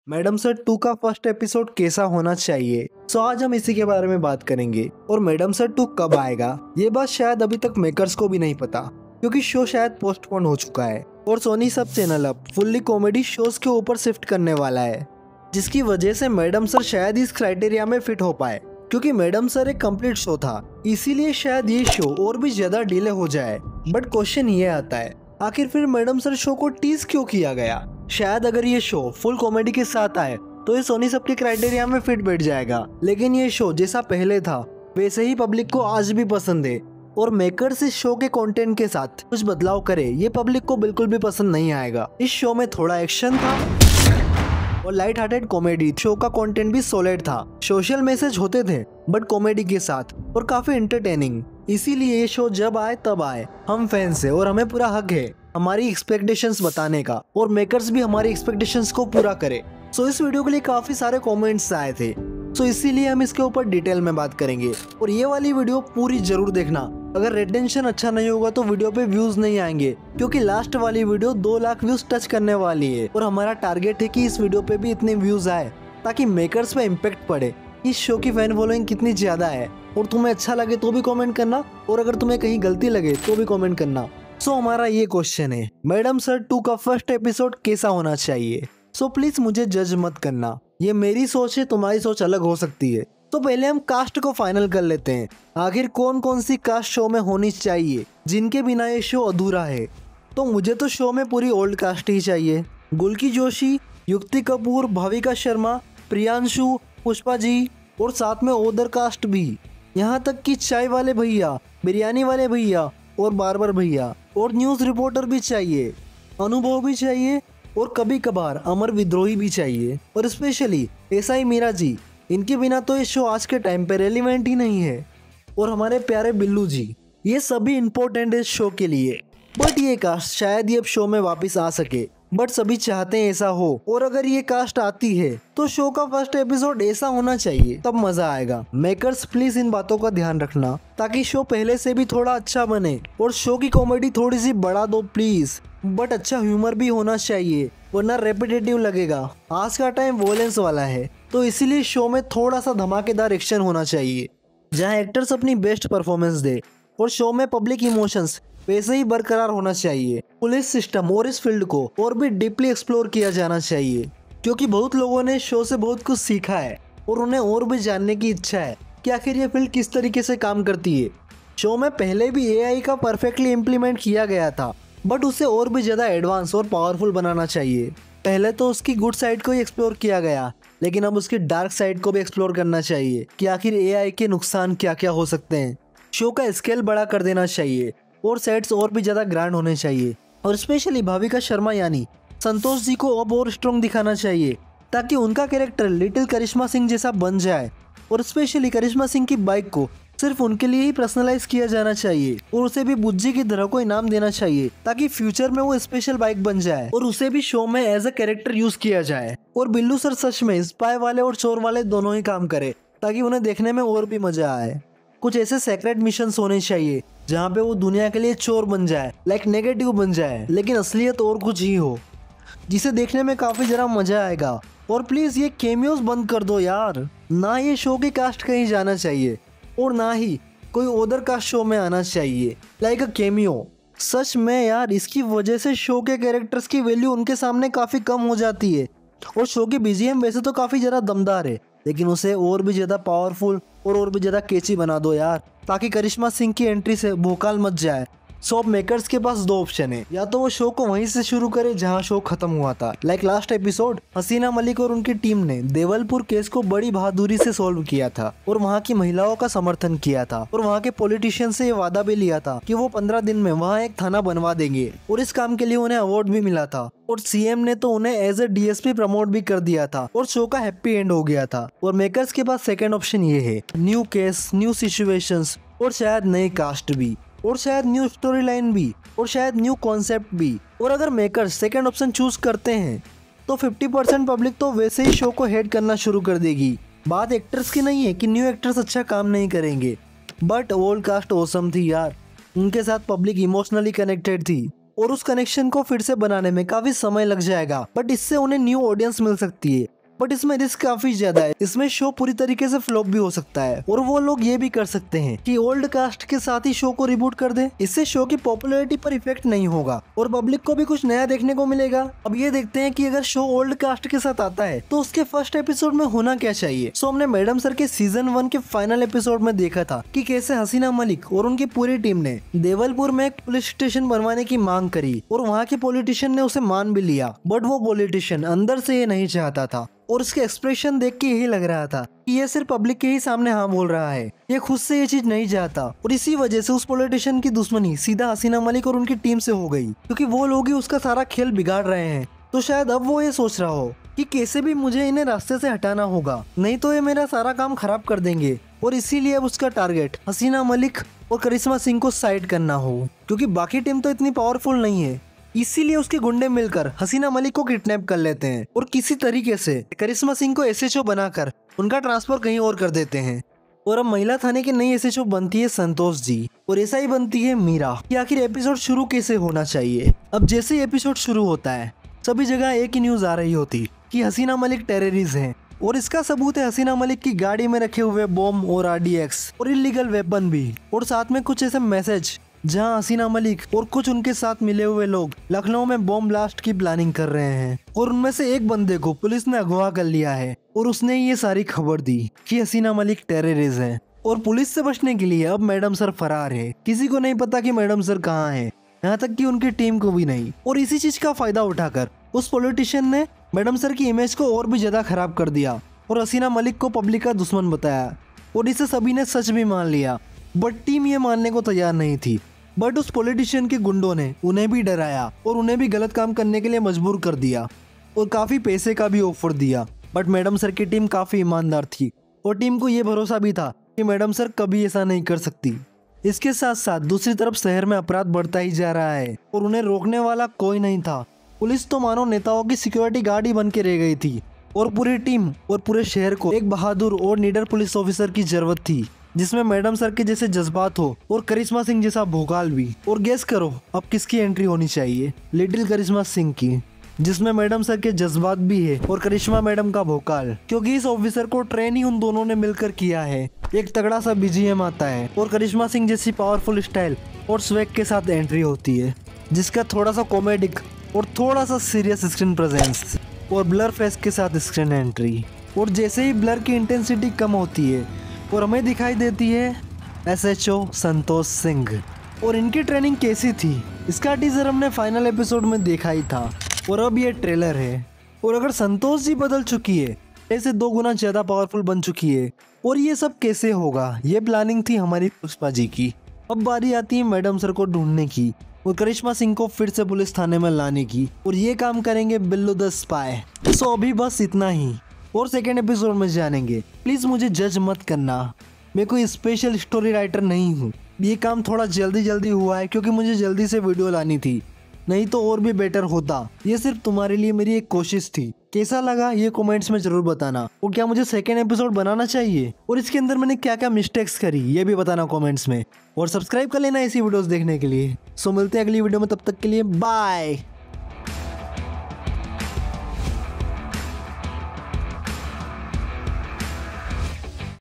Madam sir 2 का first episode कैसा होना चाहिए। आज हम इसी के बारे में बात करेंगे। और मैडम सर 2 कब आएगा ये बात शायद अभी तक मेकर्स को भी नहीं पता, क्योंकि शो शायद पोस्टपोन हो चुका है और सोनी सब चैनल अब फुल्ली कॉमेडी शोज के ऊपर शिफ्ट करने वाला है, जिसकी वजह से मैडम सर शायद इस क्राइटेरिया में फिट हो पाए। क्योंकि मैडम सर एक कंप्लीट शो था, इसीलिए शायद ये शो और भी ज्यादा डिले हो जाए। बट क्वेश्चन ये आता है, आखिर फिर मैडम सर शो को टीज क्यों किया गया। शायद अगर ये शो फुल कॉमेडी के साथ आए तो ये सोनी सब के क्राइटेरिया में फिट बैठ जाएगा, लेकिन ये शो जैसा पहले था वैसे ही पब्लिक को आज भी पसंद है। और मेकर्स इस शो के कंटेंट के साथ कुछ बदलाव करे ये पब्लिक को बिल्कुल भी पसंद नहीं आएगा। इस शो में थोड़ा एक्शन था और लाइट हार्टेड कॉमेडी। शो का कंटेंट भी सॉलिड था, सोशल मैसेज होते थे बट कॉमेडी के साथ और काफी एंटरटेनिंग। इसीलिए ये शो जब आए तब आए, हम फैंस है और हमें पूरा हक है हमारी एक्सपेक्टेशंस बताने का, और मेकर्स भी हमारी एक्सपेक्टेशंस को पूरा करे। इस वीडियो के लिए काफी सारे कमेंट्स आए थे, इसीलिए हम इसके ऊपर डिटेल में बात करेंगे। और ये वाली वीडियो पूरी जरूर देखना। अगर रिटेंशन अच्छा नहीं होगा तो वीडियो पे व्यूज नहीं आएंगे, क्योंकि लास्ट वाली वीडियो 2 लाख व्यूज टच करने वाली है और हमारा टारगेट है कि इस वीडियो पे भी इतने व्यूज आए ताकि मेकर्स पे इम्पेक्ट पड़े। इस शो की फैन फॉलोइंग कितनी ज्यादा है, और तुम्हें अच्छा लगे तो भी कमेंट करना, और अगर तुम्हें कहीं गलती लगे तो भी कमेंट करना। हमारा ये क्वेश्चन है, मैडम सर 2 का फर्स्ट एपिसोड कैसा होना चाहिए। प्लीज मुझे जज मत करना, ये मेरी सोच है, तुम्हारी सोच अलग हो सकती है। पहले हम कास्ट को फाइनल कर लेते हैं। आखिर कौन कौन सी कास्ट शो में होनी चाहिए जिनके बिना ये शो अधूरा है। मुझे तो शो में पूरी ओल्ड कास्ट ही चाहिए। गुल्की जोशी, युक्ति कपूर, भाविका शर्मा, प्रियांशु, पुष्पा जी, और साथ में ओदर कास्ट भी। यहाँ तक कि चाय वाले भैया, बिरयानी वाले भैया और बार्बर भैया, और न्यूज रिपोर्टर भी चाहिए, अनुभव भी चाहिए, और कभी कभार अमर विद्रोही भी चाहिए, और स्पेशली एसआई मीरा जी। इनके बिना तो ये शो आज के टाइम पे रेलिवेंट ही नहीं है। और हमारे प्यारे बिल्लू जी, ये सभी इम्पोर्टेंट है इस शो के लिए। बट ये कास्ट शायद ये शो में वापस आ सके, बट सभी चाहते हैं ऐसा हो। और अगर ये कास्ट आती है तो शो का फर्स्ट एपिसोड ऐसा होना चाहिए, तब मजा आएगा। मेकर्स प्लीज इन बातों का ध्यान रखना ताकि शो पहले से भी थोड़ा अच्छा बने, और शो की कॉमेडी थोड़ी सी बढ़ा दो प्लीज। बट अच्छा ह्यूमर भी होना चाहिए, वरना रेपिटेटिव लगेगा। आज का टाइम वॉयलेंस वाला है, तो इसीलिए शो में थोड़ा सा धमाकेदार एक्शन होना चाहिए, जहां एक्टर्स अपनी बेस्ट परफॉर्मेंस दे। और शो में पब्लिक इमोशंस वैसे ही बरकरार होना चाहिए। पुलिस सिस्टम और इस फील्ड को और भी डीपली एक्सप्लोर किया जाना चाहिए, क्योंकि बहुत लोगों ने शो से बहुत कुछ सीखा है और उन्हें और भी जानने की इच्छा है कि आखिर ये फील्ड किस तरीके से काम करती है। शो में पहले भी एआई का परफेक्टली इम्प्लीमेंट किया गया था, बट उसे और भी ज़्यादा एडवांस और पावरफुल बनाना चाहिए। पहले तो उसकी गुड साइड को ही एक्सप्लोर किया गया, लेकिन अब उसकी डार्क साइड को भी एक्सप्लोर करना चाहिए कि आखिर एआई के नुकसान क्या क्या हो सकते हैं। शो का स्केल बड़ा कर देना चाहिए और सेट्स और भी ज़्यादा ग्रैंड होने चाहिए, और स्पेशली भाविका शर्मा यानी संतोष जी को अब और स्ट्रॉन्ग दिखाना चाहिए, ताकि उनका कैरेक्टर लिटिल करिश्मा सिंह जैसा बन जाए। और स्पेशली करिश्मा सिंह की बाइक को सिर्फ उनके लिए ही पर्सनलाइज किया जाना चाहिए, और उसे भी बुज्जी की तरह को इनाम देना चाहिए, ताकि फ्यूचर में वो स्पेशल बाइक बन जाए और उसे भी शो में एज अ कैरेक्टर यूज किया जाए। और बिल्लू सर सच में स्पाई वाले और चोर वाले दोनों ही काम करे, ताकि उन्हें देखने में और भी मजा आए। कुछ ऐसे सेक्रेट मिशंस होने चाहिए जहाँ पे वो दुनिया के लिए चोर बन जाए, लाइक नेगेटिव बन जाए, लेकिन असलियत और कुछ ही हो, जिसे देखने में काफी जरा मजा आएगा। और प्लीज ये कैमियोस बंद कर दो यार, ना ये शो की कास्ट कहीं जाना चाहिए और ना ही कोई ओदर कास्ट शो में आना चाहिए लाइक अ कैमियो। सच में यार, इसकी वजह से शो के कैरेक्टर्स की वैल्यू उनके सामने काफी कम हो जाती है। और शो की बीजीएम वैसे तो काफी ज्यादा दमदार है, लेकिन उसे और भी ज्यादा पावरफुल और भी ज्यादा कैची बना दो यार, ताकि करिश्मा सिंह की एंट्री से भोकाल मच जाए। अब मेकर्स के पास 2 ऑप्शन है, या तो वो शो को वहीं से शुरू करे जहां शो खत्म हुआ था, लाइक लास्ट एपिसोड हसीना मलिक और उनकी टीम ने देवलपुर केस को बड़ी बहादुरी से सॉल्व किया था और वहां की महिलाओं का समर्थन किया था, और वहां के पॉलिटिशियन से ये वादा भी लिया था कि वो 15 दिन में वहां एक थाना बनवा देंगे, और इस काम के लिए उन्हें अवार्ड भी मिला था। और सीएम ने तो उन्हें एज ए डीएसपी प्रमोट भी कर दिया था, और शो का हैप्पी एंड हो गया था। और मेकर्स के पास सेकेंड ऑप्शन ये है, न्यू केस, न्यू सिचुएशंस, और शायद नई कास्ट भी, और शायद न्यू स्टोरी लाइन भी, और शायद न्यू कॉन्सेप्ट भी। और अगर मेकर्स सेकंड ऑप्शन चूज करते हैं तो 50% पब्लिक तो वैसे ही शो को हेट करना शुरू कर देगी। बात एक्टर्स की नहीं है कि न्यू एक्टर्स अच्छा काम नहीं करेंगे, बट ओल्ड कास्ट ऑसम थी यार, उनके साथ पब्लिक इमोशनली कनेक्टेड थी। और उस कनेक्शन को फिर से बनाने में काफी समय लग जाएगा, बट इससे उन्हें न्यू ऑडियंस मिल सकती है। बट इसमें रिस्क काफी ज्यादा है, इसमें शो पूरी तरीके से फ्लॉप भी हो सकता है। और वो लोग ये भी कर सकते हैं कि ओल्ड कास्ट के साथ ही शो को रिबूट कर दे। इससे शो की पॉपुलैरिटी पर इफेक्ट नहीं होगा और पब्लिक को भी कुछ नया देखने को मिलेगा। अब ये देखते हैं कि अगर शो ओल्ड कास्ट के साथ आता है तो उसके फर्स्ट एपिसोड में होना क्या चाहिए। सो हमने मैडम सर के सीजन 1 के फाइनल एपिसोड में देखा था कि कैसे हसीना मलिक और उनकी पूरी टीम ने देवलपुर में एक पुलिस स्टेशन बनवाने की मांग करी और वहाँ के पॉलिटिशियन ने उसे मान भी लिया। बट वो पॉलिटिशियन अंदर से ये नहीं चाहता था और उसके एक्सप्रेशन देख के यही लग रहा था कि ये सिर्फ पब्लिक के ही सामने हाँ बोल रहा है, ये खुद से ये चीज नहीं चाहता। और इसी वजह से उस पॉलिटिशियन की दुश्मनी सीधा हसीना मलिक और उनकी टीम से हो गई, क्योंकि वो लोग ही उसका सारा खेल बिगाड़ रहे हैं। तो शायद अब वो ये सोच रहा हो कि कैसे भी मुझे इन्हें रास्ते से हटाना होगा, नहीं तो ये मेरा सारा काम खराब कर देंगे। और इसीलिए अब उसका टारगेट हसीना मलिक और करिश्मा सिंह को साइड करना हो, क्योंकि बाकी टीम तो इतनी पावरफुल नहीं है। इसीलिए उसके गुंडे मिलकर हसीना मलिक को किडनैप कर लेते हैं और किसी तरीके से करिश्मा सिंह को एसएचओ बनाकर उनका ट्रांसफर कहीं और कर देते हैं। और अब महिला थाने की नई एसएचओ बनती है संतोष जी, और ऐसा ही बनती है मीरा। कि आखिर एपिसोड शुरू कैसे होना चाहिए। अब जैसे ही एपिसोड शुरू होता है सभी जगह एक ही न्यूज आ रही होती कि हसीना मलिक टेररिस्ट है, और इसका सबूत है हसीना मलिक की गाड़ी में रखे हुए बॉम्ब और आरडीएक्स और इलीगल वेपन भी, और साथ में कुछ ऐसे मैसेज जहां हसीना मलिक और कुछ उनके साथ मिले हुए लोग लखनऊ में बॉम्ब ब्लास्ट की प्लानिंग कर रहे हैं। और उनमें से एक बंदे को पुलिस ने अगवा कर लिया है और उसने ये सारी खबर दी कि हसीना मलिक टेररिस्ट है। और पुलिस से बचने के लिए अब मैडम सर फरार है, किसी को नहीं पता कि मैडम सर कहाँ है, यहाँ तक कि उनकी टीम को भी नहीं। और इसी चीज का फायदा उठाकर उस पॉलिटिशियन ने मैडम सर की इमेज को और भी ज्यादा खराब कर दिया और हसीना मलिक को पब्लिक का दुश्मन बताया, और इसे सभी ने सच भी मान लिया। बट टीम ये मानने को तैयार नहीं थी। बट उस पॉलिटिशियन के गुंडों ने उन्हें भी डराया और उन्हें भी गलत काम करने के लिए मजबूर कर दिया और काफी पैसे का भी ऑफर दिया। बट मैडम सर की टीम काफी ईमानदार थी और टीम को ये भरोसा भी था कि मैडम सर कभी ऐसा नहीं कर सकती। इसके साथ साथ दूसरी तरफ शहर में अपराध बढ़ता ही जा रहा है और उन्हें रोकने वाला कोई नहीं था। पुलिस तो मानो नेताओं की सिक्योरिटी गार्ड ही बन के रह गई थी, और पूरी टीम और पूरे शहर को एक बहादुर और निडर पुलिस ऑफिसर की जरूरत थी, जिसमें मैडम सर के जैसे जज्बात हो और करिश्मा सिंह जैसा भोकाल भी। और गेस करो अब किसकी एंट्री होनी चाहिए? लिटिल करिश्मा सिंह की, जिसमें मैडम सर के जज्बात भी है और करिश्मा मैडम का भोकाल, क्योंकि इस ऑफिसर को ट्रेन ही उन दोनों ने मिलकर किया है। एक तगड़ा सा बीजीएम आता है और करिश्मा सिंह जैसी पावरफुल स्टाइल और स्वैग के साथ एंट्री होती है, जिसका थोड़ा सा कॉमेडिक और थोड़ा सा सीरियस स्क्रीन प्रेजेंस और ब्लर फेस के साथ स्क्रीन एंट्री। और जैसे ही ब्लर की इंटेंसिटी कम होती है और हमें दिखाई देती है एसएचओ संतोष सिंह। और इनकी ट्रेनिंग कैसी थी इसका टीजर हमने फाइनल एपिसोड में देखा ही था, और अब ये ट्रेलर है। और अगर संतोष जी बदल चुकी है, ऐसे 2 गुना ज्यादा पावरफुल बन चुकी है, और ये सब कैसे होगा, ये प्लानिंग थी हमारी पुष्पा जी की। अब बारी आती है मैडम सर को ढूंढने की और करिश्मा सिंह को फिर से पुलिस थाने में लाने की, और ये काम करेंगे बिल्लू द स्पाई। सो अभी बस इतना ही, और सेकेंड एपिसोड में जानेंगे। प्लीज मुझे जज मत करना, मैं कोई स्पेशल स्टोरी राइटर नहीं हूँ। ये काम थोड़ा जल्दी हुआ है क्योंकि मुझे जल्दी से वीडियो लानी थी, नहीं तो और भी बेटर होता। ये सिर्फ तुम्हारे लिए मेरी एक कोशिश थी। कैसा लगा ये कमेंट्स में जरूर बताना, और क्या मुझे सेकेंड एपिसोड बनाना चाहिए और इसके अंदर मैंने क्या क्या मिस्टेक्स करी ये भी बताना कमेंट्स में, और सब्सक्राइब कर लेना ऐसी वीडियोस देखने के लिए। सो मिलते हैं अगली वीडियो में, तब तक के लिए बाय।